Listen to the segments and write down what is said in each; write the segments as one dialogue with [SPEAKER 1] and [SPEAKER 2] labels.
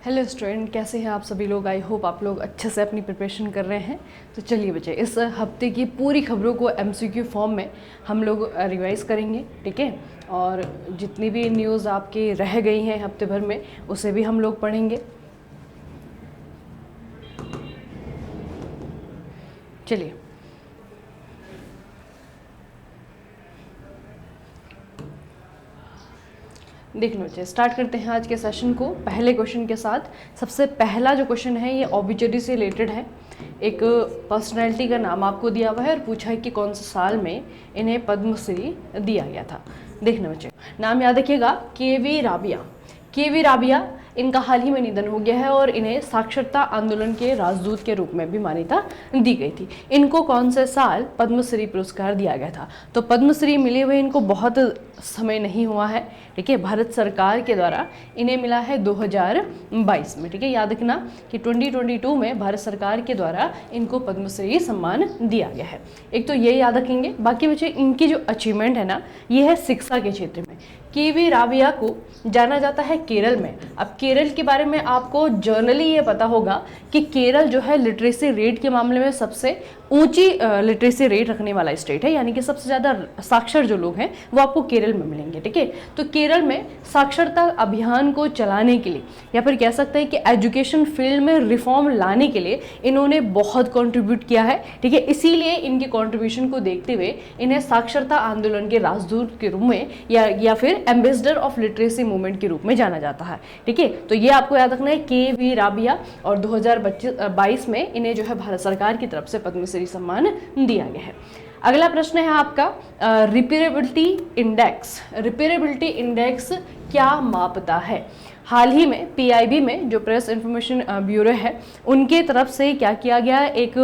[SPEAKER 1] Hello student, कैसे हैं आप सभी लोग। आई होप आप लोग अच्छे से अपनी प्रिपरेशन कर रहे हैं। तो चलिए बच्चे, इस हफ्ते की पूरी खबरों को एमसीक्यू फॉर्म में हम लोग रिवाइज करेंगे, ठीक है। और जितनी भी न्यूज़ आपकी रह गई हैं हफ्ते भर में, उसे भी हम लोग पढ़ेंगे। चलिए देख लो बच्चे, स्टार्ट करते हैं आज के सेशन को पहले क्वेश्चन के साथ। सबसे पहला जो क्वेश्चन है ये ऑबिचुरी से रिलेटेड है। एक पर्सनैलिटी का नाम आपको दिया हुआ है और पूछा है कि कौन से साल में इन्हें पद्मश्री दिया गया था। देखना बच्चे, नाम याद रखिएगा, के.वी. राबिया। के.वी. राबिया, इनका हाल ही में निधन हो गया है और इन्हें साक्षरता आंदोलन के राजदूत के रूप में भी मान्यता दी गई थी। इनको कौन से साल पद्मश्री पुरस्कार दिया गया था? तो पद्मश्री मिले हुए इनको बहुत समय नहीं हुआ है, ठीक है। भारत सरकार के द्वारा इन्हें मिला है 2022 में, ठीक है। याद रखना कि 2022 में भारत सरकार के द्वारा इनको पद्मश्री सम्मान दिया गया है। एक तो ये याद रखेंगे। बाकी बच्चे, इनकी जो अचीवमेंट है ना, ये है शिक्षा के क्षेत्र में। के.वी. राबिया को जाना जाता है केरल में। अब केरल के बारे में आपको जर्नली ये पता होगा कि केरल जो है लिटरेसी रेट के मामले में सबसे ऊंची लिटरेसी रेट रखने वाला स्टेट है, यानी कि सबसे ज़्यादा साक्षर जो लोग हैं वो आपको केरल में मिलेंगे, ठीक है। तो केरल में साक्षरता अभियान को चलाने के लिए, या फिर कह सकते हैं कि एजुकेशन फील्ड में रिफॉर्म लाने के लिए इन्होंने बहुत कंट्रीब्यूट किया है, ठीक है। इसीलिए इनके कंट्रीब्यूशन को देखते हुए इन्हें साक्षरता आंदोलन के राजदूत के रूप में या फिर एम्बेसडर ऑफ लिटरेसी मूवमेंट के रूप में जाना जाता है, ठीक है। तो ये आपको याद रखना है, के.वी. राबिया, और 2022 में इन्हें जो है भारत सरकार की तरफ से पद्मश्री सम्मान दिया गया है। अगला प्रश्न है आपका, रिपेरेबिलिटी इंडेक्स। रिपेरेबिलिटी इंडेक्स क्या मापता है? हाल ही में पीआईबी में, जो प्रेस इंफॉर्मेशन ब्यूरो है, उनके तरफ से क्या किया गया, एक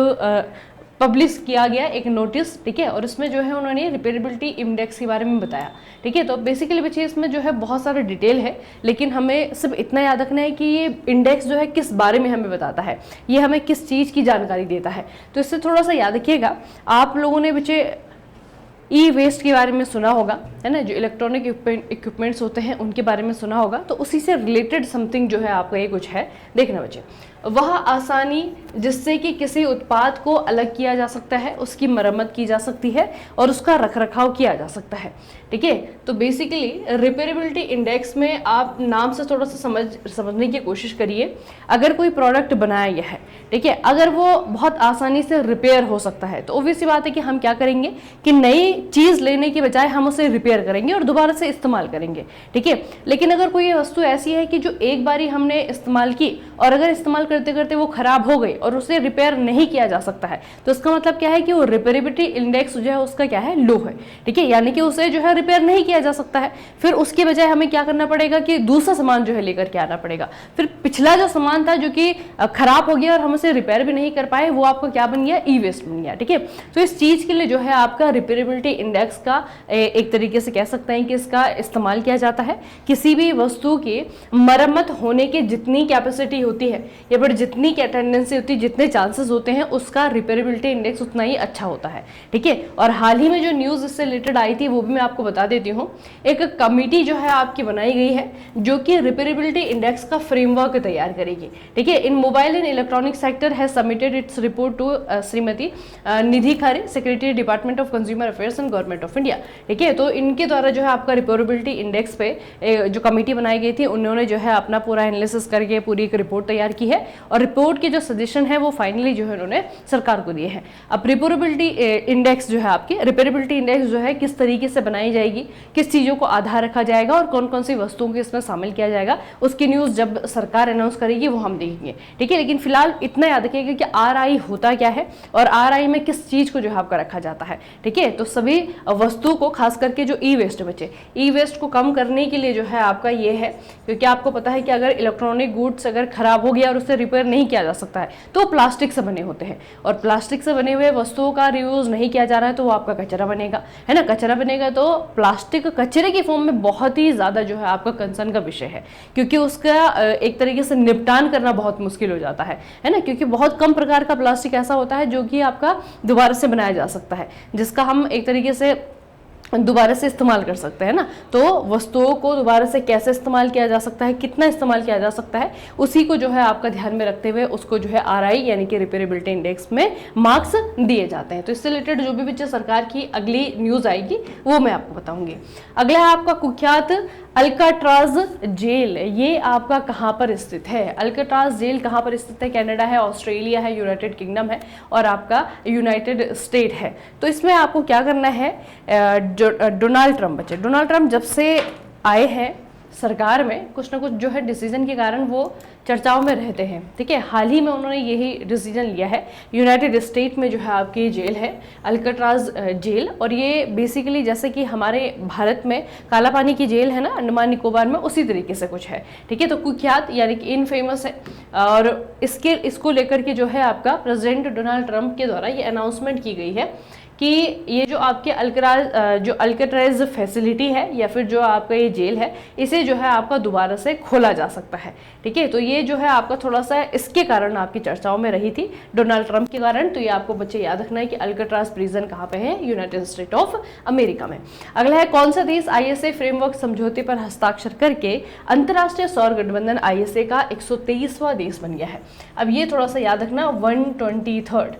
[SPEAKER 1] पब्लिश किया गया एक नोटिस, ठीक है। और इसमें जो है उन्होंने रिपेरेबिलिटी इंडेक्स के बारे में बताया, ठीक है। तो बेसिकली बच्चे, इसमें जो है बहुत सारा डिटेल है, लेकिन हमें सिर्फ इतना याद रखना है कि ये इंडेक्स जो है किस बारे में हमें बताता है, ये हमें किस चीज़ की जानकारी देता है। तो इससे थोड़ा सा याद रखिएगा। आप लोगों ने बच्चे ई वेस्ट के बारे में सुना होगा, है ना, जो इलेक्ट्रॉनिक इक्विपमेंट्स होते हैं उनके बारे में सुना होगा। तो उसी से रिलेटेड समथिंग जो है आपका ये कुछ है। देखना बच्चे, वह आसानी जिससे कि किसी उत्पाद को अलग किया जा सकता है, उसकी मरम्मत की जा सकती है और उसका रखरखाव किया जा सकता है, ठीक है। तो बेसिकली रिपेरेबिलिटी इंडेक्स में आप नाम से थोड़ा सा समझने की कोशिश करिए। अगर कोई प्रोडक्ट बनाया गया है, ठीक है, अगर वो बहुत आसानी से रिपेयर हो सकता है, तो ऑब्वियस सी बात है कि हम क्या करेंगे कि नई चीज़ लेने की बजाय हम उसे रिपेयर करेंगे और दोबारा से इस्तेमाल करेंगे, ठीक है। लेकिन अगर कोई वस्तु ऐसी है कि जो एक बारी हमने इस्तेमाल की और अगर इस्तेमाल करते करते वो खराब हो गई और उसे रिपेयर नहीं किया जा सकता है, तो इसका मतलब क्या है कि वो रिपेरेबिलिटी इंडेक्स जो है उसका क्या है, लो है, ठीक है। यानी कि उसे जो है रिपेयर नहीं किया जा सकता है। फिर उसके बजाय हमें क्या करना पड़ेगा कि दूसरा सामान जो है लेकर के आना पड़ेगा। फिर पिछला जो सामान था जो कि खराब हो गया और हम उसे रिपेयर भी नहीं कर पाए, वो आपका क्या बन गया, ई वेस्ट बन गया, ठीक है। तो इस चीज के लिए जो है आपका रिपेरेबिलिटी इंडेक्स का एक तरीके से कह सकते हैं कि इसका इस्तेमाल किया जाता है। किसी भी वस्तु की मरम्मत होने की जितनी कैपेसिटी होती है या फिर जितनी टेंडेंसी होती है, जितने चांसेस होते हैं, उसका रिपेरेबिलिटी इंडेक्स उतना ही अच्छा होता है, ठीक है। और हाल ही में जो न्यूज़ इससे रिलेटेड आई थी वो भी मैं आपको बता देती हूँ। एक कमेटी जो है आपकी बनाई गई है जो कि रिपेरेबिलिटी इंडेक्स का फ्रेमवर्क तैयार करेगी, ठीक है। In mobile and electronic sector has submitted its report to Shrimati Nidhi Khare, secretary department of consumer affairs and government of India, ठीक है। तो इनके द्वारा जो है आपका रिपेरेबिलिटी इंडेक्स पे जो कमेटी बनाई गई थी, उन्होंने जो है अपना पूरा एनालिसिस करके पूरी एक रिपोर्ट तैयार की है और रिपोर्ट के जो सजेशन है वो फाइनली जो है उन्होंने सरकार को दिए हैं। अब रिपेरेबिलिटी इंडेक्स जो है आपकी रिपेरेबिलिटी इंडेक्स जो है किस तरीके से बनाई जाएगी, किस चीज़ों को आधार रखा जाएगा और कौन कौन सी वस्तुओं को इसमें शामिल किया जाएगा, उसकी न्यूज़ जब सरकार अनाउंस करेगी वो हम देखेंगे, ठीक है। लेकिन फिलहाल इतना याद रखिएगा कि RI होता क्या है और RI में किस चीज़ को जो है आपका रखा जाता है, ठीक है। तो सभी वस्तुओं को, खास करके जो ई वेस्ट बचे, ई वेस्ट को कम करने के लिए जो है आपका ये है, क्योंकि आपको पता है कि अगर इलेक्ट्रॉनिक गुड्स अगर खराब हो गया और उसे रिपेयर नहीं किया जा सकता है तो प्लास्टिक से बने होते हैं और प्लास्टिक से बने हुए वस्तुओं का रीयूज नहीं किया जा रहा है तो वो आपका कचरा बनेगा, है ना। कचरा बनेगा तो प्लास्टिक कचरे की फॉर्म में बहुत ही ज़्यादा जो है आपका कंसर्न का विषय है, क्योंकि उसका एक तरीके से निपटान करना बहुत मुश्किल हो जाता है ना। क्योंकि बहुत कम प्रकार का प्लास्टिक ऐसा होता है जो कि आपका दोबारा से बनाया जा सकता है, जिसका हम एक तरीके से दोबारा से इस्तेमाल कर सकते हैं ना। तो वस्तुओं को दोबारा से कैसे इस्तेमाल किया जा सकता है, कितना इस्तेमाल किया जा सकता है, उसी को जो है आपका ध्यान में रखते हुए उसको जो है RI यानी कि रिपेरेबिलिटी इंडेक्स में मार्क्स दिए जाते हैं। तो इससे रिलेटेड जो भी बच्चे सरकार की अगली न्यूज़ आएगी वो मैं आपको बताऊंगी। अगला है आपका कुख्यात अल्काट्राज जेल। ये आपका कहाँ पर स्थित है? अल्काट्राज जेल कहाँ पर स्थित है? कनाडा है, ऑस्ट्रेलिया है, यूनाइटेड किंगडम है और आपका यूनाइटेड स्टेट है। तो इसमें आपको क्या करना है, डोनाल्ड ट्रंप जब से आए हैं सरकार में, कुछ ना कुछ जो है डिसीजन के कारण वो चर्चाओं में रहते हैं, ठीक है। हाल ही में उन्होंने यही डिसीजन लिया है, यूनाइटेड स्टेट में जो है आपकी जेल है अल्काट्राज जेल, और ये बेसिकली जैसे कि हमारे भारत में काला पानी की जेल है ना अंडमान निकोबार में, उसी तरीके से कुछ है, ठीक है। तो कुख्यात यानी कि इनफेमस है, और इसको लेकर के जो है आपका प्रेसिडेंट डोनाल्ड ट्रंप के द्वारा ये अनाउंसमेंट की गई है कि ये जो आपके अल्काट्राज फैसिलिटी है या फिर जो आपका ये जेल है, इसे जो है आपका दोबारा से खोला जा सकता है, ठीक है। तो ये जो है आपका थोड़ा सा इसके कारण आपकी चर्चाओं में रही थी, डोनाल्ड ट्रंप के कारण। तो ये आपको बच्चे याद रखना है कि अल्काट्राज प्रिजन कहाँ पे है? यूनाइटेड स्टेट ऑफ अमेरिका में। अगला है कौन सा देश ISA फ्रेमवर्क समझौते पर हस्ताक्षर करके अंतर्राष्ट्रीय सौर गठबंधन ISA का 123वां देश बन गया है? अब ये थोड़ा सा याद रखना, 123rd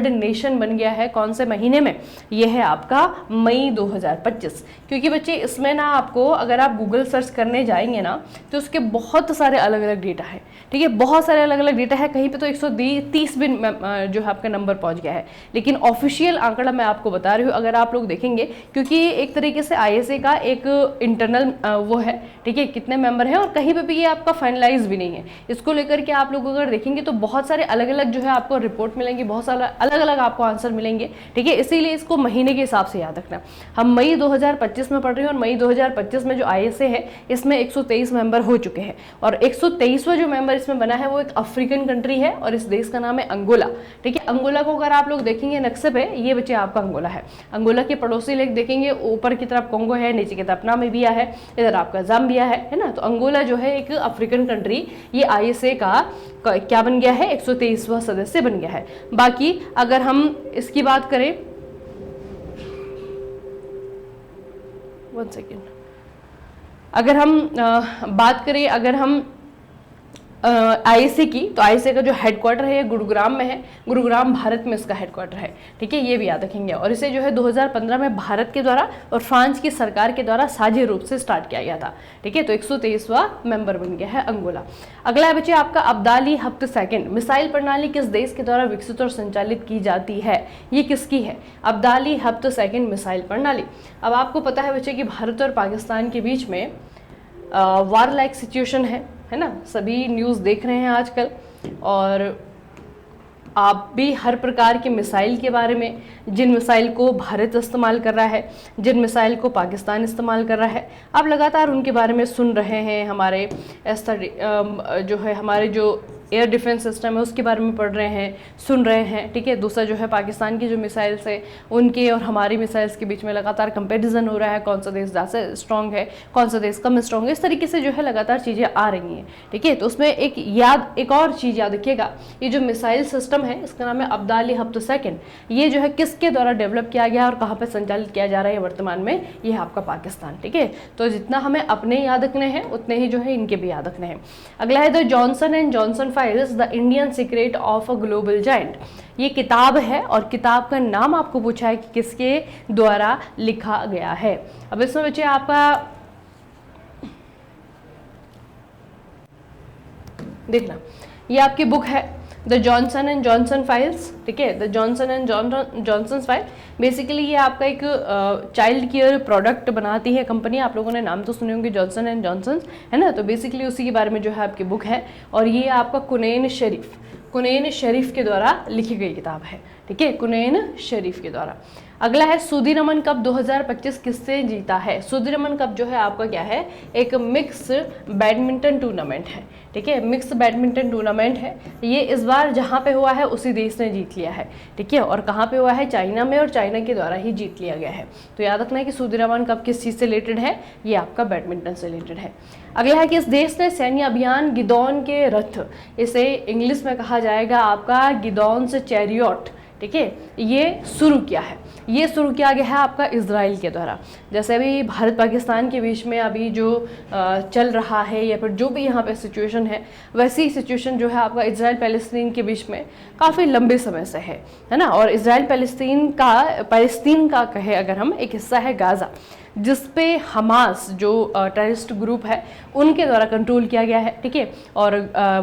[SPEAKER 1] नेशन बन गया है। कौन से महीने में? ये है आपका मई 2025। क्योंकि बच्चे इसमें ना आपको अगर आप गूगल सर्च करने जाएंगे ना तो उसके बहुत सारे अलग अलग डेटा है, ठीक है, बहुत सारे अलग अलग डेटा है। कहीं पे तो 130 भी जो है आपका नंबर पहुंच गया है, लेकिन ऑफिशियल आंकड़ा मैं आपको बता रही हूँ। अगर आप लोग देखेंगे, क्योंकि एक तरीके से ISA का एक इंटरनल वो है, ठीक है, कितने मेंबर हैं, और कहीं पे भी ये आपका फाइनलाइज भी नहीं है। इसको लेकर के आप लोग अगर देखेंगे तो बहुत सारे अलग अलग जो है आपको रिपोर्ट मिलेंगी, बहुत सारे अलग अलग आपको आंसर मिलेंगे, ठीक है। इसीलिए इसको महीने के हिसाब से याद रखना। हम मई 2025 में पढ़ रहे हैं, और मई 2025 में जो ISA है इसमें 123 मेंबर हो चुके हैं, और 123वां जो मेंबर इसमें बना है वो एक अफ्रीकन कंट्री है, और इस देश का नाम है अंगोला, ठीक है। अंगोला को अगर आप लोग देखेंगे नक्शे पे, ये बच्चे आपका अंगोला है। अंगोला के पड़ोसी लेख देखेंगे, ऊपर की तरफ कोंगो है, नीचे की तरफ नामीबिया है, इधर आपका जाम्बिया है ना। तो अंगोला जो है एक अफ्रीकन कंट्री, ये ISA का क्या बन गया है? 123वां सदस्य बन गया है। बाकी अगर हम इसकी बात करें, 1 सेकेंड, अगर हम बात करें, अगर हम ISA की, तो ISA का जो हेडक्वार्टर है ये गुरुग्राम में है। गुरुग्राम भारत में इसका हेडक्वार्टर है, ठीक है, ये भी याद रखेंगे। और इसे जो है 2015 में भारत के द्वारा और फ्रांस की सरकार के द्वारा साझे रूप से स्टार्ट किया गया था, ठीक है। तो 123वां मेंबर बन गया है अंगोला। अगला है बच्चे आपका अब्दाली हफ्त सेकंड मिसाइल प्रणाली किस देश के द्वारा विकसित और संचालित की जाती है? ये किसकी है? अब्दाली हफ्त सेकंड मिसाइल प्रणाली। अब आपको पता है बच्चे कि भारत और पाकिस्तान के बीच में वार लाइक सिचुएशन है ना, सभी न्यूज़ देख रहे हैं आजकल, और आप भी हर प्रकार के मिसाइल के बारे में, जिन मिसाइल को भारत इस्तेमाल कर रहा है, जिन मिसाइल को पाकिस्तान इस्तेमाल कर रहा है, आप लगातार उनके बारे में सुन रहे हैं। हमारे जो है हमारे जो एयर डिफेंस सिस्टम है उसके बारे में पढ़ रहे हैं, सुन रहे हैं, ठीक है। दूसरा जो है पाकिस्तान की जो मिसाइल्स है उनके और हमारी मिसाइल्स के बीच में लगातार कंपैरिजन हो रहा है, कौन सा देश ज़्यादा स्ट्रॉन्ग है, कौन सा देश कम स्ट्रॉन्ग है, इस तरीके से जो है लगातार चीज़ें आ रही हैं, ठीक है। तो उसमें एक और चीज़ याद रखिएगा, ये जो मिसाइल सिस्टम है इसका नाम है अब्दाली हफ्त सेकंड। ये जो है किसके द्वारा डेवलप किया गया और कहाँ पर संचालित किया जा रहा है वर्तमान में? ये है आपका पाकिस्तान, ठीक है। तो जितना हमें अपने याद रखने हैं उतने ही जो है इनके भी याद रखने हैं। अगला है the Johnson and Johnson files the Indian secret of a global giant. ये किताब है और किताब का नाम आपको पूछा है कि किसके द्वारा लिखा गया है। अब इसमें बच्चे आपका देखना, ये आपकी बुक है the Johnson and Johnson files, ठीक है। The Johnson and Johnson file basically ये आपका एक चाइल्ड केयर प्रोडक्ट बनाती है कंपनी। आप लोगों ने नाम तो सुने होंगे जॉनसन एंड जॉनसन, है ना। तो बेसिकली उसी के बारे में जो है आपकी बुक है, और ये आपका कुनैन शरीफ के द्वारा लिखी गई किताब है, ठीक है, कुनैन शरीफ के द्वारा। अगला है सुदीरमन कप 2025 किससे जीता है? सुदीरमन कप जो है आपका क्या है? एक मिक्स बैडमिंटन टूर्नामेंट है, ठीक है, मिक्स बैडमिंटन टूर्नामेंट है। ये इस बार जहाँ पे हुआ है उसी देश ने जीत लिया है, ठीक है। और कहाँ पे हुआ है? चाइना में, और चाइना के द्वारा ही जीत लिया गया है। तो याद रखना है कि सुदीरमन कप किस चीज़ से रिलेटेड है? ये आपका बैडमिंटन से रिलेटेड है। अगला है कि इस देश ने सैन्य अभियान गिदोन के रथ, इसे इंग्लिश में कहा जाएगा आपका गिदोन्स चैरियट, ठीक है, ये शुरू किया है। ये शुरू किया गया है आपका इजराइल के द्वारा। जैसे अभी भारत पाकिस्तान के बीच में अभी जो चल रहा है या फिर जो भी यहाँ पे सिचुएशन है, वैसी सिचुएशन जो है आपका इजराइल पैलेस्तीन के बीच में काफ़ी लंबे समय से है ना। और इजराइल पैलेस्तीन का कहे अगर हम, एक हिस्सा है गाज़ा, जिस पे हमास जो टेररिस्ट ग्रुप है उनके द्वारा कंट्रोल किया गया है, ठीक है। और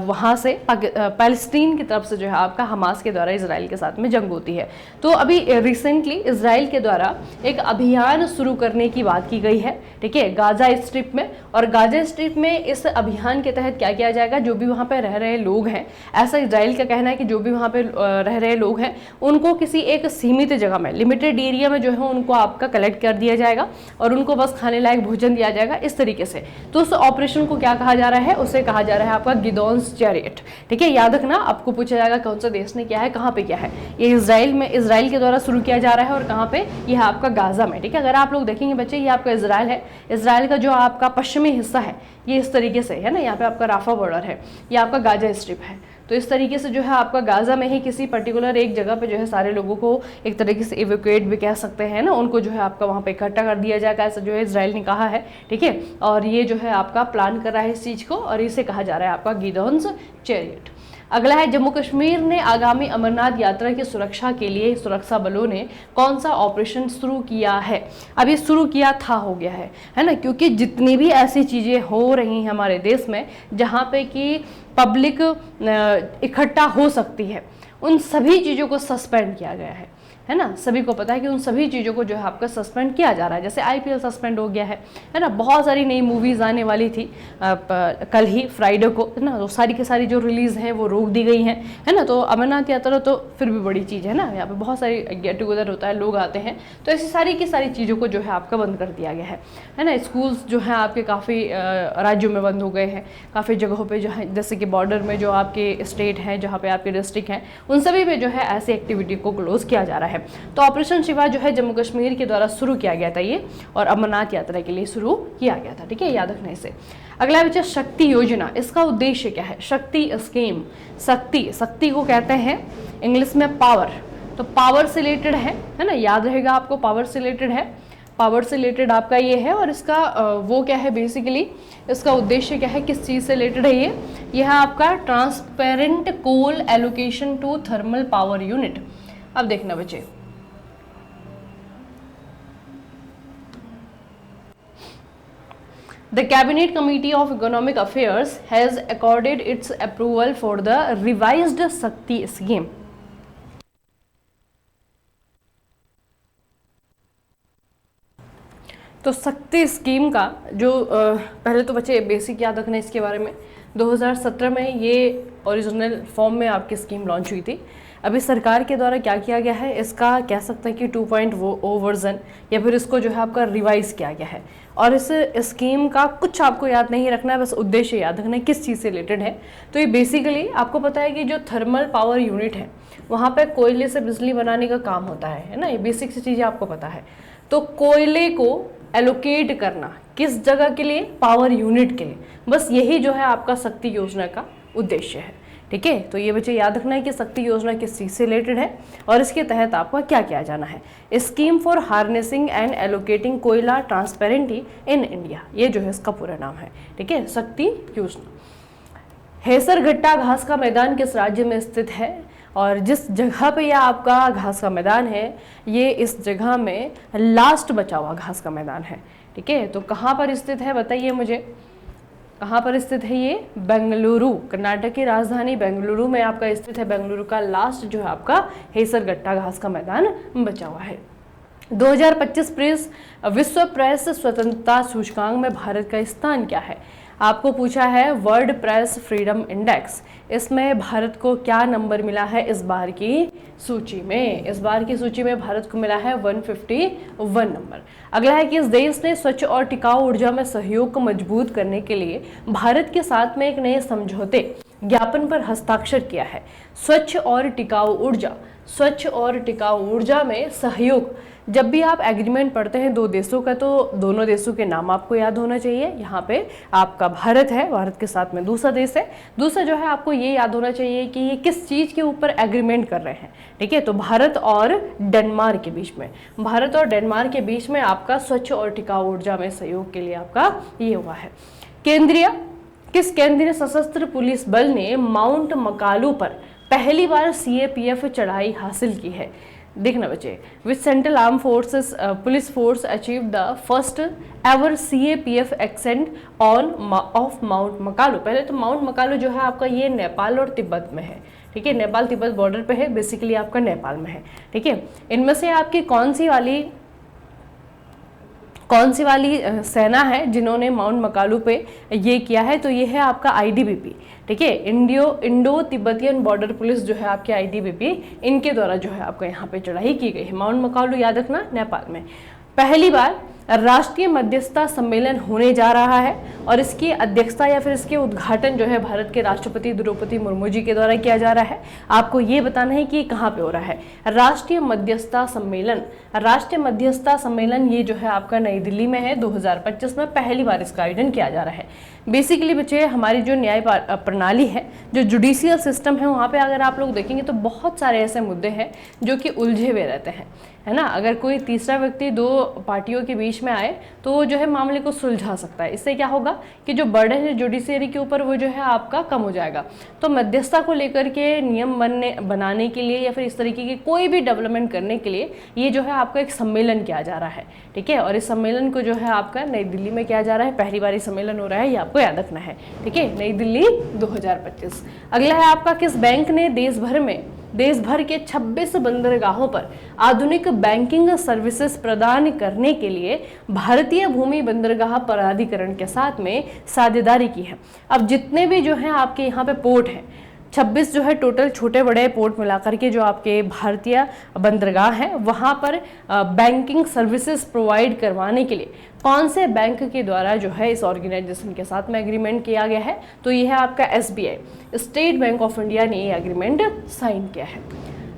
[SPEAKER 1] वहाँ से पैलेस्टीन की तरफ से जो है आपका हमास के द्वारा इजराइल के साथ में जंग होती है। तो अभी रिसेंटली इजराइल के द्वारा एक अभियान शुरू करने की बात की गई है, ठीक है, गाजा स्ट्रिप में। और गाजा स्ट्रिप में इस अभियान के तहत क्या किया जाएगा, जो भी वहाँ पे रह रहे लोग हैं, ऐसा इजराइल का कहना है कि जो भी वहाँ पे रह रहे लोग हैं उनको किसी एक सीमित जगह में, लिमिटेड एरिया में जो है उनको आपका कलेक्ट कर दिया जाएगा और उनको बस खाने लायक भोजन दिया जाएगा, इस तरीके से। तो उस ऑपरेशन को क्या कहा जा रहा है, उसे कहा जा रहा है आपका गिदोन्स चैरियट, ठीक है। याद रखना, आपको पूछा जाएगा कौन सा देश ने किया है, कहाँ पे किया है। ये इजराइल के द्वारा शुरू किया जा रहा है। और कहाँ पे, यह आपका गाजा में, ठीक है। अगर आप लोग देखेंगे बच्चे, ये आपका इजराइल है, इजराइल का जो आपका पश्चिमी हिस्सा है ये इस तरीके से है ना, यहाँ पे आपका राफा बॉर्डर है, ये आपका गाजा स्ट्रिप है। तो इस तरीके से जो है आपका गाजा में ही किसी पर्टिकुलर एक जगह पे जो है सारे लोगों को एक तरीके से इवैक्यूएट भी कह सकते हैं ना, उनको जो है आपका वहाँ पे इकट्ठा कर दिया जाएगा, ऐसा जो है इजराइल ने कहा है, ठीक है। और ये जो है आपका प्लान कर रहा है इस चीज़ को, और इसे कहा जा रहा है आपका गिदोन्स चैरियट। अगला है, जम्मू कश्मीर ने आगामी अमरनाथ यात्रा की सुरक्षा के लिए सुरक्षा बलों ने कौन सा ऑपरेशन शुरू किया है। अभी शुरू किया था, हो गया है ना, क्योंकि जितनी भी ऐसी चीज़ें हो रही हैं हमारे देश में जहाँ पे कि पब्लिक इकट्ठा हो सकती है, उन सभी चीज़ों को सस्पेंड किया गया है ना। सभी को पता है कि उन सभी चीज़ों को जो है आपका सस्पेंड किया जा रहा है। जैसे IPL सस्पेंड हो गया है ना। बहुत सारी नई मूवीज़ आने वाली थी कल ही फ्राइडे को, है ना, तो सारी की सारी जो रिलीज़ हैं वो रोक दी गई हैं, है ना। तो अमरनाथ यात्रा तो फिर भी बड़ी चीज़ है ना, यहाँ पे बहुत सारी गेट टुगेदर होता है, लोग आते हैं, तो ऐसी सारी की सारी चीज़ों को जो है आपका बंद कर दिया गया है ना। स्कूल्स जो हैं आपके काफ़ी राज्यों में बंद हो गए हैं, काफ़ी जगहों पर जो है, जैसे कि बॉर्डर में जो आपके स्टेट हैं, जहाँ पे आपके डिस्ट्रिक्ट हैं, उन सभी में जो है ऐसी एक्टिविटी को क्लोज किया जा रहा है। तो ऑपरेशन शिवा जो है जम्मू कश्मीर के द्वारा शुरू किया गया था ये, और अमरनाथ यात्रा के लिए शुरू किया गया था, ठीक है, याद रखना इसे। अगला विषय शक्ति योजना, इसका उद्देश्य क्या है। शक्ति स्कीम, शक्ति को कहते हैं इंग्लिश में पावर, तो पावर से रिलेटेड है ना, याद रहेगा आपको, पावर से रिलेटेड है, पावर से रिलेटेड आपका ये है। और इसका वो क्या है, बेसिकली इसका उद्देश्य क्या है, किस चीज़ से रिलेटेड है ये, यह है आपका transparent coal allocation to thermal power unit. अब देखना बच्चे, The Cabinet Committee of Economic Affairs has accorded its approval for the revised Shakti scheme. तो शक्ति स्कीम का जो पहले तो बच्चे बेसिक याद रखना इसके बारे में, 2017 में ये ओरिजिनल फॉर्म में आपकी स्कीम लॉन्च हुई थी। अभी सरकार के द्वारा क्या किया गया है, इसका कह सकते हैं कि 2.0 वर्जन, या फिर इसको जो है आपका रिवाइज किया गया है। और इस स्कीम का कुछ आपको याद नहीं रखना है, बस उद्देश्य याद रखना है किस चीज़ से रिलेटेड है। तो ये बेसिकली आपको पता है कि जो थर्मल पावर यूनिट है वहाँ पे कोयले से बिजली बनाने का काम होता है ना, ये बेसिक सी चीज़ें आपको पता है। तो कोयले को एलोकेट करना किस जगह के लिए, पावर यूनिट के लिए, बस यही जो है आपका शक्ति योजना का उद्देश्य है, ठीक है। तो ये बच्चे याद रखना है कि शक्ति योजना किस चीज़ से रिलेटेड है और इसके तहत आपका क्या किया जाना है। Scheme for harnessing and allocating कोयला ट्रांसपेरेंटली इन इंडिया, ये जो है इसका पूरा नाम है, ठीक है, शक्ति योजना। हेसरघट्टा घास का मैदान किस राज्य में स्थित है, और जिस जगह पे यह आपका घास का मैदान है ये इस जगह में लास्ट बचा हुआ घास का मैदान है, ठीक है। तो कहाँ पर स्थित है बताइए मुझे, कहाँ पर स्थित है ये, बेंगलुरु, कर्नाटक की राजधानी बेंगलुरु में आपका स्थित है। बेंगलुरु का लास्ट जो है आपका हेसरघट्टा घास का मैदान बचा हुआ है। 2025 प्रेस विश्व प्रेस स्वतंत्रता सूचकांक में भारत का स्थान क्या है। आपको पूछा है वर्ल्ड प्रेस फ्रीडम इंडेक्स, इसमें भारत को क्या नंबर मिला है इस बार की सूची में। इस बार की सूची में भारत को मिला है 151 नंबर। अगला है कि इस देश ने स्वच्छ और टिकाऊ ऊर्जा में सहयोग को मजबूत करने के लिए भारत के साथ में एक नए समझौते ज्ञापन पर हस्ताक्षर किया है। स्वच्छ और टिकाऊ ऊर्जा, स्वच्छ और टिकाऊ ऊर्जा में सहयोग जब भी आप एग्रीमेंट पढ़ते हैं दो देशों का तो दोनों देशों के नाम आपको याद होना चाहिए। यहाँ पे आपका भारत है, भारत के साथ में दूसरा देश है। दूसरा जो है आपको ये याद होना चाहिए कि ये किस चीज़ के ऊपर एग्रीमेंट कर रहे हैं, ठीक है। तो भारत और डेनमार्क के बीच में, भारत और डेनमार्क के बीच में आपका स्वच्छ और टिकाऊ ऊर्जा में सहयोग के लिए आपका ये हुआ है। किस केंद्रीय सशस्त्र पुलिस बल ने माउंट मकालू पर पहली बार CAPF चढ़ाई हासिल की है? देखना बच्चे, which central arm forces police force achieve the first ever CAPF ascent on of mount Makalu. पहले तो माउंट मकालू जो है आपका ये नेपाल और तिब्बत में है, ठीक है। नेपाल तिब्बत बॉर्डर पे है, बेसिकली आपका नेपाल में है, ठीक है। इनमें से आपकी कौन सी वाली सेना है जिन्होंने माउंट मकालू पे ये किया है? तो ये है आपका ITBP, ठीक है। इंडो तिब्बतियन बॉर्डर पुलिस जो है आपकी ITBP, इनके द्वारा जो है आपका यहाँ पे चढ़ाई की गई है। माउंट मकालू याद रखना, नेपाल में। पहली बार राष्ट्रीय मध्यस्थता सम्मेलन होने जा रहा है और इसकी अध्यक्षता या फिर इसके उद्घाटन जो है भारत के राष्ट्रपति द्रौपदी मुर्मू जी के द्वारा किया जा रहा है। आपको ये बताना है कि कहाँ पे हो रहा है राष्ट्रीय मध्यस्थता सम्मेलन। राष्ट्रीय मध्यस्थता सम्मेलन ये जो है आपका नई दिल्ली में है। 2025 में पहली बार इसका आयोजन किया जा रहा है। बेसिकली बच्चे, हमारी जो न्याय प्रणाली है, जो जुडिशियल सिस्टम है, वहाँ पे अगर आप लोग देखेंगे तो बहुत सारे ऐसे मुद्दे हैं जो कि उलझे हुए रहते हैं, है ना। अगर कोई तीसरा व्यक्ति दो पार्टियों के बीच में आए तो वो जो है मामले को सुलझा सकता है। इससे क्या होगा कि जो बर्डन है जुडिशियरी के ऊपर वो जो है आपका कम हो जाएगा। तो मध्यस्थता को लेकर के नियम बनाने के लिए या फिर इस तरीके की कोई भी डेवलपमेंट करने के लिए ये जो है आपका एक सम्मेलन किया जा रहा है, ठीक है। और इस सम्मेलन को जो है आपका नई दिल्ली में किया जा रहा है। पहली बार सम्मेलन हो रहा है, ये आपको याद रखना है, ठीक है। नई दिल्ली 2025। अगला है आपका, किस बैंक ने देश भर के 26 बंदरगाहों पर आधुनिक बैंकिंग सर्विसेज प्रदान करने के लिए भारतीय भूमि बंदरगाह प्राधिकरण के साथ में साझेदारी की है? अब जितने भी जो हैं आपके यहाँ पे पोर्ट हैं, 26 जो है टोटल छोटे बड़े पोर्ट मिलाकर के जो आपके भारतीय बंदरगाह हैं, वहाँ पर बैंकिंग सर्विसेज प्रोवाइड करवाने के लिए कौन से बैंक के द्वारा जो है इस ऑर्गेनाइजेशन के साथ में एग्रीमेंट किया गया है? तो ये है आपका SBI, state bank of India ने ये एग्रीमेंट साइन किया है।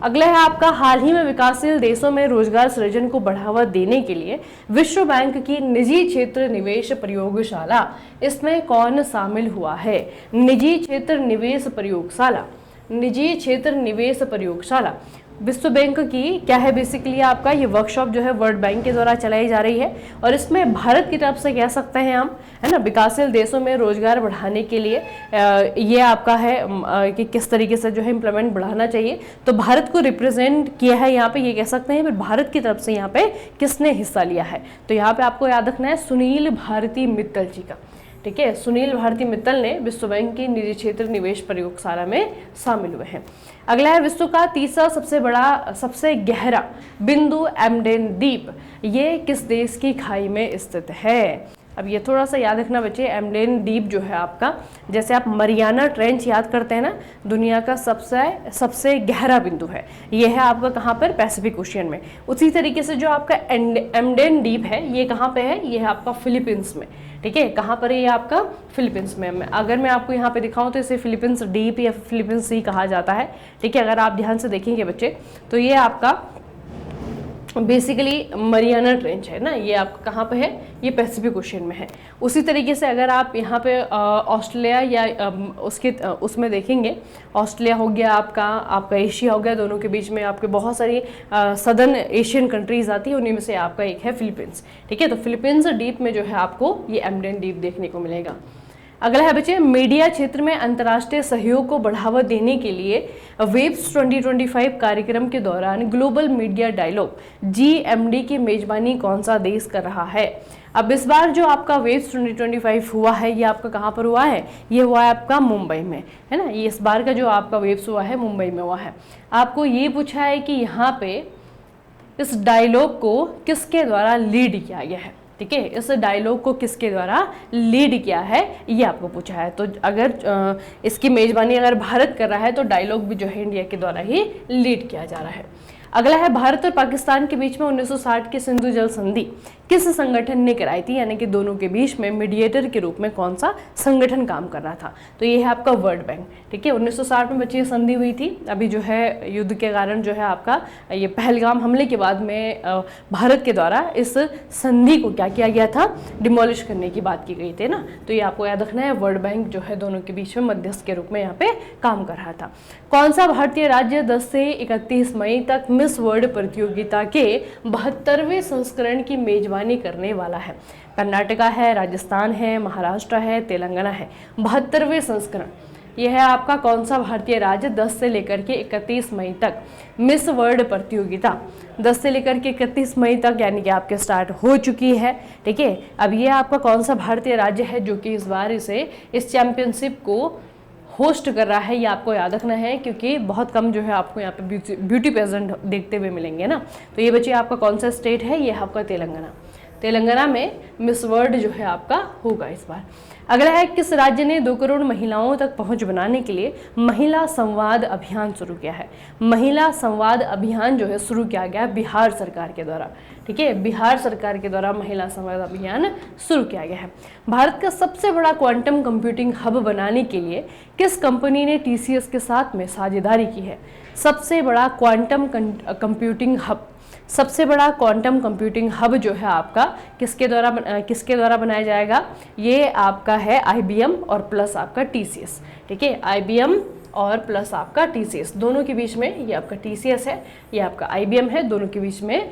[SPEAKER 1] अगला है आपका, हाल ही में विकासशील देशों में रोजगार सृजन को बढ़ावा देने के लिए विश्व बैंक की निजी क्षेत्र निवेश प्रयोगशाला, इसमें कौन शामिल हुआ है? निजी क्षेत्र निवेश प्रयोगशाला विश्व बैंक की क्या है? बेसिकली आपका ये वर्कशॉप जो है वर्ल्ड बैंक के द्वारा चलाई जा रही है और इसमें भारत की तरफ से कह सकते हैं हम, है ना, विकासशील देशों में रोजगार बढ़ाने के लिए ये आपका है कि किस तरीके से जो है इम्प्लीमेंट बढ़ाना चाहिए। तो भारत को रिप्रेजेंट किया है यहाँ पे, ये कह सकते हैं। फिर भारत की तरफ से यहाँ पे किसने हिस्सा लिया है? तो यहाँ पे आपको याद रखना है सुनील भारती मित्तल जी का, ठीक है। सुनील भारती मित्तल ने विश्व बैंक की निजी क्षेत्र निवेश प्रयोगशाला में शामिल हुए हैं। अगला है, विश्व का तीसरा सबसे गहरा बिंदु एमडेन द्वीप, ये किस देश की खाई में स्थित है? अब ये थोड़ा सा याद रखना बच्चे, एमडेन द्वीप जो है आपका, जैसे आप मरियाना ट्रेंच याद करते हैं ना, दुनिया का सबसे गहरा बिंदु है, ये है आपका कहाँ पर? पैसिफिक ओशियन में। उसी तरीके से जो आपका एमडेन द्वीप है, ये कहाँ पे है? ये है आपका फिलीपींस में, ठीक है। कहाँ पर है ये आपका? फिलीपींस में। अगर मैं आपको यहाँ पे दिखाऊं तो इसे फिलीपींस डीप या फिलीपींस सी कहा जाता है, ठीक है। अगर आप ध्यान से देखेंगे बच्चे तो ये आपका बेसिकली मरियाना ट्रेंच है ना, ये आपका कहाँ पे है? ये पैसिफिक ओशियन में है। उसी तरीके से अगर आप यहाँ पे ऑस्ट्रेलिया या उसमें देखेंगे, ऑस्ट्रेलिया हो गया आपका एशिया हो गया, दोनों के बीच में आपके बहुत सारी सदर्न एशियन कंट्रीज आती है, उन्हीं में से आपका एक है फिलीपींस, ठीक है। तो फिलीपींस द्वीप में जो है आपको ये एमडेन द्वीप देखने को मिलेगा। अगला है बच्चे, मीडिया क्षेत्र में अंतर्राष्ट्रीय सहयोग को बढ़ावा देने के लिए वेब्स 2025 कार्यक्रम के दौरान ग्लोबल मीडिया डायलॉग GMD की मेजबानी कौन सा देश कर रहा है? अब इस बार जो आपका वेब्स 2025 हुआ है, ये आपका कहाँ पर हुआ है? ये हुआ है आपका मुंबई में, है ना। ये इस बार का जो आपका वेब्स हुआ है मुंबई में हुआ है। आपको ये पूछा है कि यहाँ पे इस डायलॉग को किसके द्वारा लीड किया गया है, ठीक है। इस डायलॉग को किसके द्वारा लीड किया है, ये आपको पूछा है। तो अगर इसकी मेजबानी अगर भारत कर रहा है तो डायलॉग भी जो है इंडिया के द्वारा ही लीड किया जा रहा है। अगला है भारत और पाकिस्तान के बीच में 1960 की सिंधु जल संधि किस संगठन ने कराई थी, यानी कि दोनों के बीच में मीडिएटर के रूप में कौन सा संगठन काम कर रहा था, तो ये है आपका वर्ल्ड बैंक। ठीक है, 1960 में बच्चे संधि हुई थी। अभी जो है युद्ध के कारण जो है आपका ये पहलगाम हमले के बाद में भारत के द्वारा इस संधि को क्या किया गया था, डिमोलिश करने की बात की गई थी ना, तो ये आपको याद रखना है। वर्ल्ड बैंक जो है दोनों के बीच में मध्यस्थ के रूप में यहाँ पे काम कर रहा था। कौन सा भारतीय राज्य 10 से 31 मई तक मिस वर्ल्ड प्रतियोगिता के 72वें संस्करण की मेजबानी करने वाला है? कर्नाटका है, राजस्थान है, महाराष्ट्र है, तेलंगाना है। 72वें संस्करण यह है आपका कौन सा भारतीय राज्य 10 से लेकर के 31 मई तक मिस वर्ल्ड प्रतियोगिता 10 से लेकर के 31 मई तक यानी कि आपके स्टार्ट हो चुकी है। ठीक है, अब ये आपका कौन सा भारतीय राज्य है जो कि इस बार इस चैंपियनशिप को होस्ट कर रहा है, ये आपको याद रखना है, क्योंकि बहुत कम जो है आपको यहाँ पे ब्यूटी पेजेंट देखते हुए मिलेंगे ना। तो ये बच्चे आपका कौन सा स्टेट है, ये आपका तेलंगाना। तेलंगाना में मिस वर्ल्ड जो है आपका होगा इस बार। अगला है किस राज्य ने 2 करोड़ महिलाओं तक पहुंच बनाने के लिए महिला संवाद अभियान शुरू किया है? महिला संवाद अभियान जो है शुरू किया गया बिहार सरकार के द्वारा। ठीक है, बिहार सरकार के द्वारा महिला संवाद अभियान शुरू किया गया है। भारत का सबसे बड़ा क्वांटम कंप्यूटिंग हब बनाने के लिए किस कंपनी ने TCS के साथ में साझेदारी की है? सबसे बड़ा क्वांटम कंप्यूटिंग हब, सबसे बड़ा क्वांटम कंप्यूटिंग हब जो है आपका किसके द्वारा बनाया जाएगा? ये आपका है IBM और प्लस आपका TCS। ठीक है, IBM और प्लस आपका TCS, दोनों के बीच में, ये आपका TCS है, ये आपका IBM है, दोनों के बीच में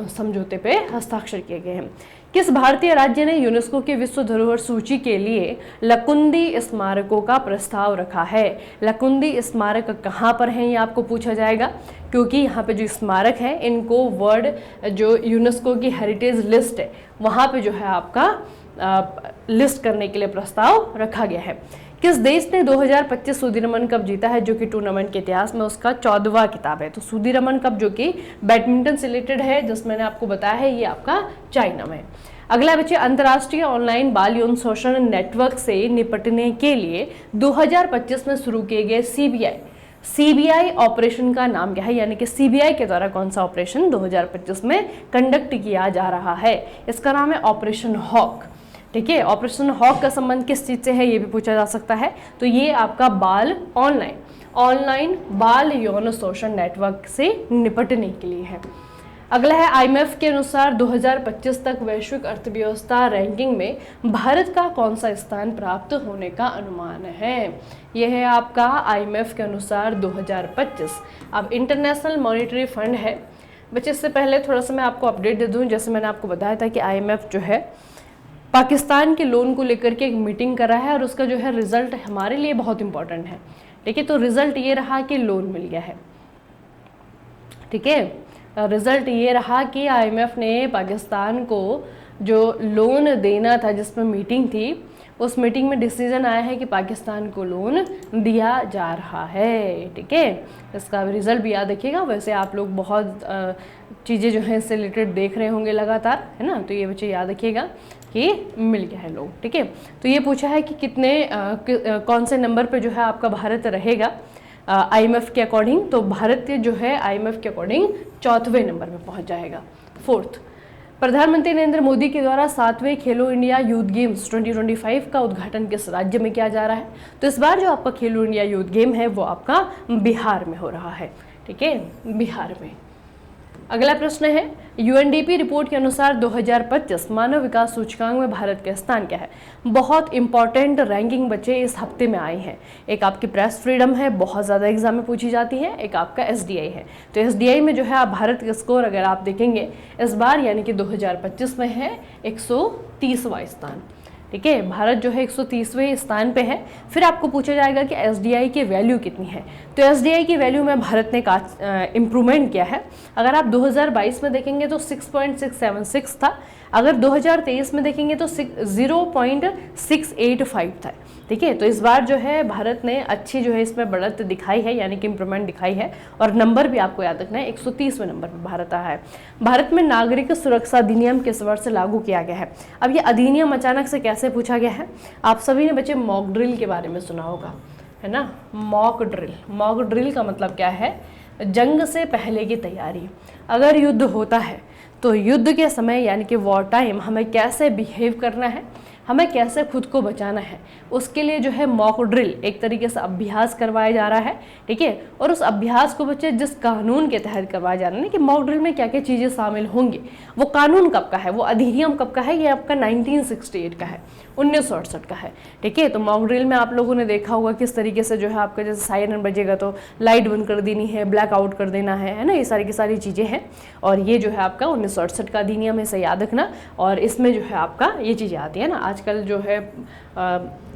[SPEAKER 1] समझौते पे हस्ताक्षर किए गए हैं। किस भारतीय राज्य ने यूनेस्को की विश्व धरोहर सूची के लिए लकुंदी स्मारकों का प्रस्ताव रखा है? लकुंदी स्मारक कहाँ पर हैं, ये आपको पूछा जाएगा, क्योंकि यहाँ पे जो स्मारक है इनको वर्ल्ड जो यूनेस्को की हेरिटेज लिस्ट है वहाँ पे जो है आपका लिस्ट करने के लिए प्रस्ताव रखा गया है। किस देश ने 2025 सुदीरमन कप जीता है, जो कि टूर्नामेंट के इतिहास में उसका 14वां खिताब है? तो सुदीरमन कप जो कि बैडमिंटन से रिलेटेड है, जिस मैंने आपको बताया है, ये आपका चाइना में। अगला बच्चे अंतर्राष्ट्रीय ऑनलाइन बाल यौन शोषण नेटवर्क से निपटने के लिए 2025 में शुरू किए गए सीबीआई ऑपरेशन का नाम क्या है, यानी कि सीबीआई के द्वारा कौन सा ऑपरेशन 2025 में कंडक्ट किया जा रहा है? इसका नाम है ऑपरेशन हॉक। ठीक है, ऑपरेशन हॉक का संबंध किस चीज से है, ये भी पूछा जा सकता है। तो ये आपका ऑनलाइन बाल यौन शोषण नेटवर्क से निपटने के लिए है। अगला है IMF के अनुसार 2025 तक वैश्विक अर्थव्यवस्था रैंकिंग में भारत का कौन सा स्थान प्राप्त होने का अनुमान है? यह है आपका IMF के अनुसार 2025। अब इंटरनेशनल मॉनेटरी फंड है बच्चे। इससे पहले थोड़ा सा मैं आपको अपडेट दे दूं, जैसे मैंने आपको बताया था कि IMF जो है पाकिस्तान के लोन को लेकर के एक मीटिंग कर रहा है और उसका जो है रिजल्ट हमारे लिए बहुत इंपॉर्टेंट है। ठीक है, तो रिजल्ट ये रहा कि लोन मिल गया है। ठीक है, रिजल्ट ये रहा कि IMF ने पाकिस्तान को जो लोन देना था, जिसमें मीटिंग थी, उस मीटिंग में डिसीजन आया है कि पाकिस्तान को लोन दिया जा रहा है। ठीक है, इसका रिजल्ट भी याद रखिएगा। वैसे आप लोग बहुत चीज़ें जो हैं इससे रिलेटेड देख रहे होंगे लगातार, है ना, तो ये बच्चे याद रखिएगा कि मिल गया है लोन। ठीक है, तो ये पूछा है कि कौन से नंबर पे जो है आपका भारत रहेगा IMF के अकॉर्डिंग। तो भारत जो है IMF के अकॉर्डिंग 4वें नंबर में पहुंच जाएगा, 4th। प्रधानमंत्री नरेंद्र मोदी के द्वारा 7वें खेलो इंडिया यूथ गेम्स 2025 का उद्घाटन किस राज्य में किया जा रहा है? तो इस बार जो आपका खेलो इंडिया यूथ गेम है वो आपका बिहार में हो रहा है। ठीक है, बिहार में। अगला प्रश्न है UNDP रिपोर्ट के अनुसार 2025 मानव विकास सूचकांक में भारत का स्थान क्या है? बहुत इंपॉर्टेंट रैंकिंग बच्चे इस हफ्ते में आई है। एक आपकी प्रेस फ्रीडम है, बहुत ज़्यादा एग्जाम में पूछी जाती है। एक आपका SDI है। तो SDI में जो है आप भारत का स्कोर अगर आप देखेंगे इस बार यानी कि 2025 में है 130वां स्थान। ठीक है, भारत जो है 130वें स्थान पे है। फिर आपको पूछा जाएगा कि SDI की वैल्यू कितनी है। तो SDI की वैल्यू में भारत ने इम्प्रूवमेंट किया है। अगर आप 2022 में देखेंगे तो 6.676 था, अगर 2023 में देखेंगे तो 0.685 था। ठीक है, तो इस बार जो है भारत ने अच्छी जो है इसमें बढ़त दिखाई है, यानी कि इम्प्रूवमेंट दिखाई है। और नंबर भी आपको याद रखना है, 130वें नंबर पर भारत आया है। भारत में नागरिक सुरक्षा अधिनियम किस वर्ष से लागू किया गया है? अब ये अधिनियम अचानक से कैसे पूछा गया है? आप सभी ने बच्चे मॉक ड्रिल के बारे में सुना होगा, है ना। मॉक ड्रिल का मतलब क्या है? जंग से पहले की तैयारी। अगर युद्ध होता है तो युद्ध के समय यानी कि वॉर टाइम हमें कैसे बिहेव करना है, हमें कैसे खुद को बचाना है, उसके लिए जो है मॉक ड्रिल एक तरीके से अभ्यास करवाया जा रहा है, ठीक है। और उस अभ्यास को बच्चे जिस कानून के तहत करवाया जा रहा है कि मॉक ड्रिल में क्या क्या चीज़ें शामिल होंगी, वो कानून कब का है, वो अधिनियम कब का है, ये आपका 1968 का है, 1968 का है, ठीक है। तो मॉक ड्रिल में आप लोगों ने देखा होगा किस तरीके से जो है आपका जैसे सायरन बजेगा तो लाइट बंद कर देनी है, ब्लैक आउट कर देना है ना, ये सारी की सारी चीज़ें हैं। और ये जो है आपका 1968 का अधिनियम है, इसे याद रखना। और इसमें जो है आपका ये चीज़ें आती है ना, आजकल जो है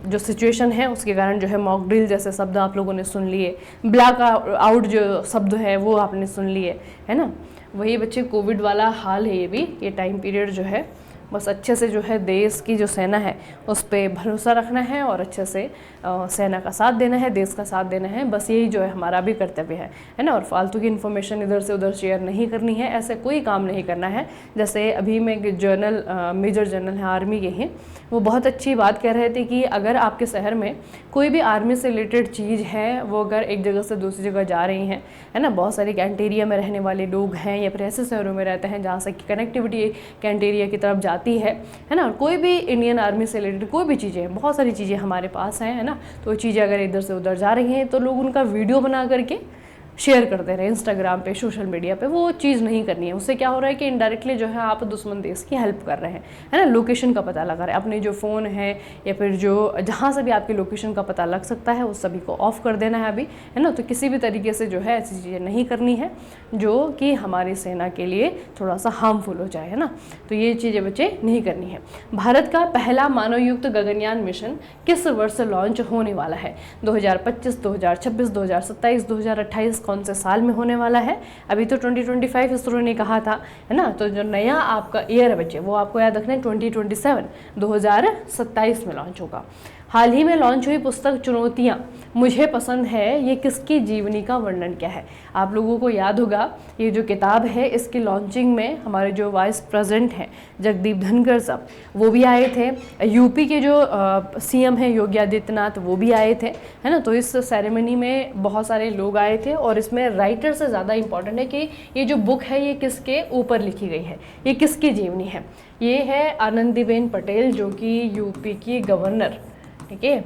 [SPEAKER 1] जो सिचुएशन है उसके कारण जो है मॉक ड्रिल जैसे शब्द आप लोगों ने सुन लिए, ब्लैक आउट जो शब्द है वो आपने सुन लिए, है ना। वही बच्चे कोविड वाला हाल है, ये टाइम पीरियड जो है बस अच्छे से जो है देश की जो सेना है उस पर भरोसा रखना है और अच्छे से सेना का साथ देना है, देश का साथ देना है, बस यही जो है हमारा भी कर्तव्य है ना। और फालतू की इन्फॉर्मेशन इधर से उधर शेयर नहीं करनी है, ऐसे कोई काम नहीं करना है। जैसे अभी में मेजर जनरल हैं आर्मी के हैं, वो बहुत अच्छी बात कह रहे थे कि अगर आपके शहर में कोई भी आर्मी से रिलेटेड चीज़ है, वो अगर एक जगह से दूसरी जगह जा रही हैं, है ना, बहुत सारे कैंटेरिया में रहने वाले लोग हैं या फिर ऐसे शहरों में रहते हैं जहाँ से कनेक्टिविटी कैंटेरिया की तरफ जाती है ना, और कोई भी इंडियन आर्मी से रिलेटेड कोई भी चीज़ें, बहुत सारी चीज़ें हमारे पास हैं, है ना, तो वो चीज़ें अगर इधर से उधर जा रही हैं तो लोग उनका वीडियो बना करके शेयर करते रहे इंस्टाग्राम पे, सोशल मीडिया पे, वो चीज़ नहीं करनी है। उससे क्या हो रहा है कि इनडायरेक्टली जो है आप दुश्मन देश की हेल्प कर रहे हैं, है ना, लोकेशन का पता लगा रहे हैं। अपने जो फ़ोन है या फिर जो जहाँ से भी आपकी लोकेशन का पता लग सकता है उस सभी को ऑफ कर देना है अभी, है ना। तो किसी भी तरीके से जो है ऐसी चीज़ें नहीं करनी है जो कि हमारी सेना के लिए थोड़ा सा हार्मफुल हो जाए, है ना। तो ये चीज़ें बच्चे नहीं करनी है। भारत का पहला मानवयुक्त गगनयान मिशन किस वर्ष लॉन्च होने वाला है? 2025, 2026, 2027, 2028 कौन से साल में होने वाला है? अभी तो 2025 इसरो ने कहा था, है ना। तो जो नया आपका ईयर है बच्चे वो आपको याद रखना है 2027, 2027 में लॉन्च होगा। हाल ही में लॉन्च हुई पुस्तक चुनौतियाँ मुझे पसंद है, ये किसकी जीवनी का वर्णन क्या है? आप लोगों को याद होगा ये जो किताब है इसकी लॉन्चिंग में हमारे जो वाइस प्रेसिडेंट हैं जगदीप धनखड़ साहब वो भी आए थे, यूपी के जो सीएम हैं योगी आदित्यनाथ वो भी आए थे, है ना। तो इस सेरेमनी में बहुत सारे लोग आए थे और इसमें राइटर से ज़्यादा इम्पॉर्टेंट है कि ये जो बुक है ये किसके ऊपर लिखी गई है, ये किसकी जीवनी है? ये है आनंदीबेन पटेल जो कि यूपी की गवर्नर, ठीक है।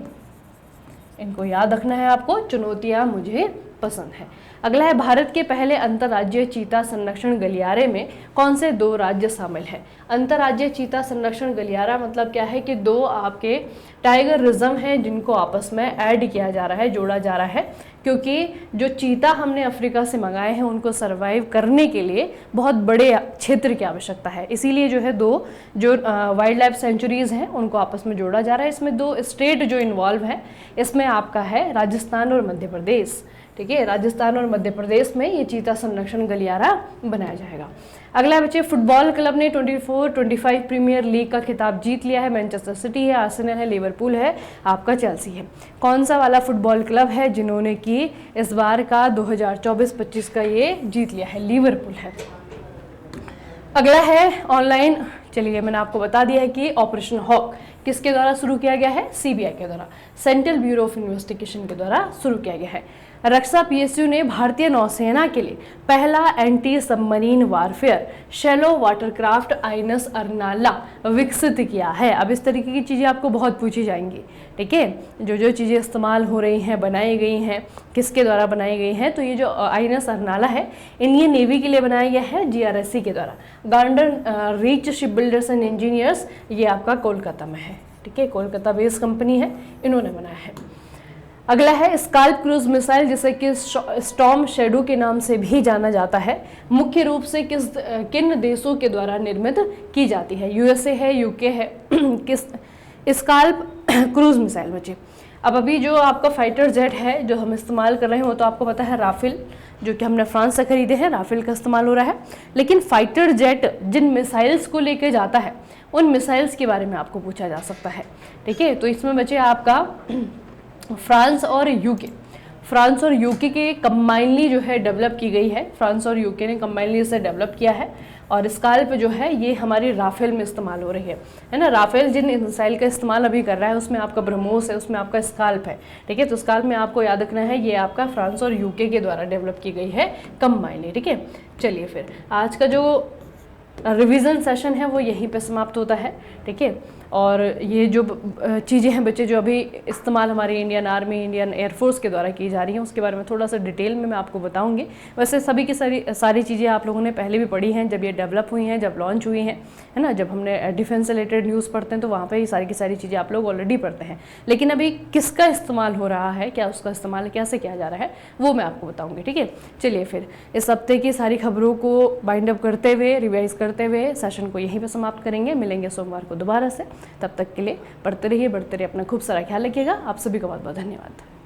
[SPEAKER 1] इनको याद रखना है आपको, चुनौतियाँ मुझे पसंद है। अगला है भारत के पहले अंतर्राज्यीय चीता संरक्षण गलियारे में कौन से 2 राज्य शामिल हैं? अंतर्राज्यीय चीता संरक्षण गलियारा मतलब क्या है कि 2 आपके टाइगर रिजर्व हैं जिनको आपस में ऐड किया जा रहा है, जोड़ा जा रहा है, क्योंकि जो चीता हमने अफ्रीका से मंगाए हैं उनको सर्वाइव करने के लिए बहुत बड़े क्षेत्र की आवश्यकता है। इसीलिए जो है 2 जो वाइल्ड लाइफ सेंचुरीज हैं उनको आपस में जोड़ा जा रहा है। इसमें 2 स्टेट जो इन्वॉल्व है, इसमें आपका है राजस्थान और मध्य प्रदेश, ठीक है। राजस्थान और मध्य प्रदेश में ये चीता संरक्षण गलियारा बनाया जाएगा। अगला बच्चे फुटबॉल क्लब ने 24-25 प्रीमियर लीग का खिताब जीत लिया है। मैनचेस्टर सिटी है, आर्सेनल है, लिवरपूल है, आपका चेल्सी है। कौन सा वाला फुटबॉल क्लब है जिन्होंने कि इस बार का 2024-25 का ये जीत लिया है? लिवरपूल है। अगला है ऑनलाइन, चलिए मैंने आपको बता दिया है कि ऑपरेशन हॉक किसके द्वारा शुरू किया गया है? सीबीआई के द्वारा, सेंट्रल ब्यूरो ऑफ इन्वेस्टिगेशन के द्वारा शुरू किया गया है। रक्षा पीएसयू ने भारतीय नौसेना के लिए पहला anti submarine warfare shallow watercraft INS Arnala विकसित किया है। अब इस तरीके की चीज़ें आपको बहुत पूछी जाएंगी, ठीक है। जो चीज़ें इस्तेमाल हो रही हैं, बनाई गई हैं, किसके द्वारा बनाई गई हैं? तो ये जो आइनस अर्नाला है इंडियन नेवी के लिए बनाया गया है जीआरएससी के द्वारा। Garden reach ship builders and engineers, ये आपका कोलकाता में है, ठीक है, कोलकाता बेस्ड कंपनी है, इन्होंने बनाया है। अगला है स्काल्प क्रूज मिसाइल जिसे कि स्टॉर्म शैडो के नाम से भी जाना जाता है, मुख्य रूप से किन देशों के द्वारा निर्मित की जाती है? यूएसए है, यूके है, किस स्काल्प क्रूज मिसाइल बचे। अब अभी जो आपका फाइटर जेट है जो हम इस्तेमाल कर रहे हैं वो तो आपको पता है राफेल, जो कि हमने फ्रांस से खरीदे हैं, राफेल का इस्तेमाल हो रहा है। लेकिन फाइटर जेट जिन मिसाइल्स को लेके जाता है उन मिसाइल्स के बारे में आपको पूछा जा सकता है, ठीक है। तो इसमें बचे आपका फ्रांस और यूके के कंबाइनली जो है डेवलप की गई है, फ्रांस और यूके ने कंबाइनली इसे डेवलप किया है। और स्काल्प जो है ये हमारी राफेल में इस्तेमाल हो रही है ना। राफेल जिन मिसाइल का इस्तेमाल अभी कर रहा है उसमें आपका ब्रह्मोस है, उसमें आपका स्काल्प है, ठीक है। तो स्काल्प में आपको याद रखना है ये आपका फ्रांस और यूके के द्वारा डेवलप की गई है कंबाइनली, ठीक है। चलिए फिर आज का जो रिवीजन सेशन है वो यहीं पे समाप्त होता है, ठीक है। और ये जो चीज़ें हैं बच्चे जो अभी इस्तेमाल हमारी इंडियन आर्मी, इंडियन एयरफोर्स के द्वारा की जा रही हैं उसके बारे में थोड़ा सा डिटेल में मैं आपको बताऊंगी। वैसे सभी की सारी चीज़ें आप लोगों ने पहले भी पढ़ी हैं, जब ये डेवलप हुई हैं, जब लॉन्च हुई हैं, है ना। जब हमने डिफेंस से रिलेटेड न्यूज़ पढ़ते हैं तो वहाँ पर ये सारी की सारी चीज़ें आप लोग ऑलरेडी पढ़ते हैं। लेकिन अभी किसका इस्तेमाल हो रहा है, क्या उसका इस्तेमाल कैसे किया जा रहा है वो मैं आपको बताऊँगी, ठीक है। चलिए फिर इस हफ्ते की सारी खबरों को बाइंड अप करते हुए, रिवाइज करते हुए सेशन को यहीं पर समाप्त करेंगे। मिलेंगे सोमवार को दोबारा से। तब तक के लिए पढ़ते रहिए, बढ़ते रहिए, अपना खूब सारा ख्याल रखिएगा। आप सभी का बहुत बहुत धन्यवाद।